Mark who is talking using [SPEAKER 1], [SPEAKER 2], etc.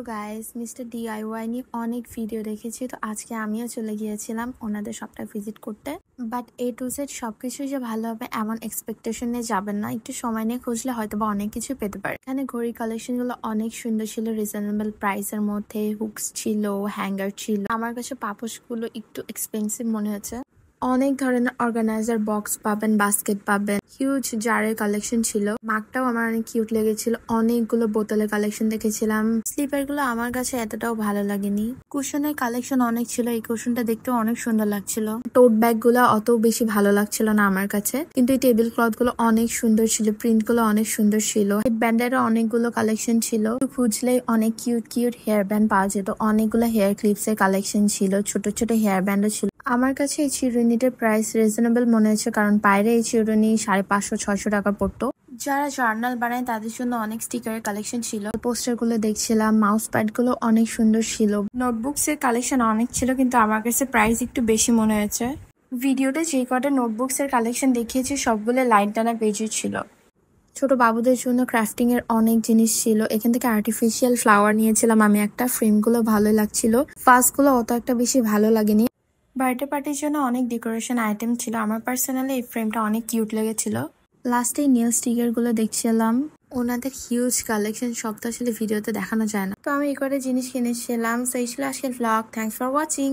[SPEAKER 1] Hello guys, mister DIY নিয়ে অনেক video দেখেছি। তো আজকে আমিও চলে গিয়েছিলাম ওনাদের শপটা ভিজিট করতে। বাট এ টু জেড সবকিছু যে ভালো হবে এমন এক্সপেকটেশন নিয়ে যাবেন না, একটু সময় নিয়ে খুঁজলে হয়তো বা অনেক কিছু পেতে পারে। এখানে ঘড়ি কালেকশন গুলো অনেক সুন্দর ছিল, রিজনেবল প্রাইসের মধ্যে। হুকস ছিল, হ্যাঙ্গার ছিল। আমার কাছে পাপোশ গুলো একটু এক্সপেন্সিভ মনে হচ্ছে। অনেক ধরনের অর্গানাইজার বক্স পাবেন, বাস্কেট পাবেন, হিউজ জারের কালেকশন ছিল। মাগটাও আমার অনেক কিউট লেগেছিল। অনেকগুলো বোতলের কালেকশন দেখেছিলাম। স্লিপার গুলো আমার কাছে এতটাও ভালো লাগেনি। কুশনের কালেকশন অনেক ছিল, এই কুশনটা দেখতেও অনেক সুন্দর লাগছিল। টোট ব্যাগ গুলো অত বেশি ভালো লাগছিল না আমার কাছে, কিন্তু এই টেবিল ক্লথ গুলো অনেক সুন্দর ছিল, প্রিন্ট গুলো অনেক সুন্দর ছিল। ব্যান্ডেরও অনেকগুলো কালেকশন ছিল, খুঁজলেই অনেক কিউট কিউট হেয়ার ব্যান্ড পাওয়া যেত। অনেকগুলো হেয়ার ক্লিপস এর কালেকশন ছিল, ছোট ছোট হেয়ার ব্যান্ডও ছিল। আমার কাছে এই চিরুনিটার প্রাইস রিজনেবল মনে হচ্ছে, কারণ বাইরে এই চিরুনি 550-600 টাকা পড়তো। যারা জার্নাল বানায় তাদের জন্য অনেক স্টিকারের কালেকশন ছিল। পোস্টার গুলো দেখছিলাম, মাউস প্যাড গুলো অনেক সুন্দর ছিল। নোটবুকস এর কালেকশন অনেক ছিল, কিন্তু আমার কাছে প্রাইস একটু বেশি মনে হয়েছে। ভিডিওতে যে কটা নোটবুকস এর কালেকশন দেখিয়েছি সবগুলো লাইন টানা পেজের ছিল। ছোট বাবুদের জন্য ক্রাফটিং এর অনেক জিনিস ছিল। এখান থেকে আর্টিফিশিয়াল ফ্লাওয়ার নিয়েছিলাম আমি একটা। ফ্রেম গুলো ভালোই লাগছিল, ফাস গুলো অত একটা বেশি ভালো লাগেনি। বার্থডে পার্টির জন্য অনেক ডেকোরেশন আইটেম ছিল। আমার পার্সোনালি এই ফ্রেমটা অনেক কিউট লেগেছিল। লাস্টে নেল স্টিকার গুলো দেখছিলাম। ওনাদের হিউজ কালেকশন, সব তো আসলে ভিডিওতে দেখানো যায় না। তো আমি এই কটা জিনিস কিনেছিলাম। তো এই ছিল আজকের ব্লগ। Thanks for watching.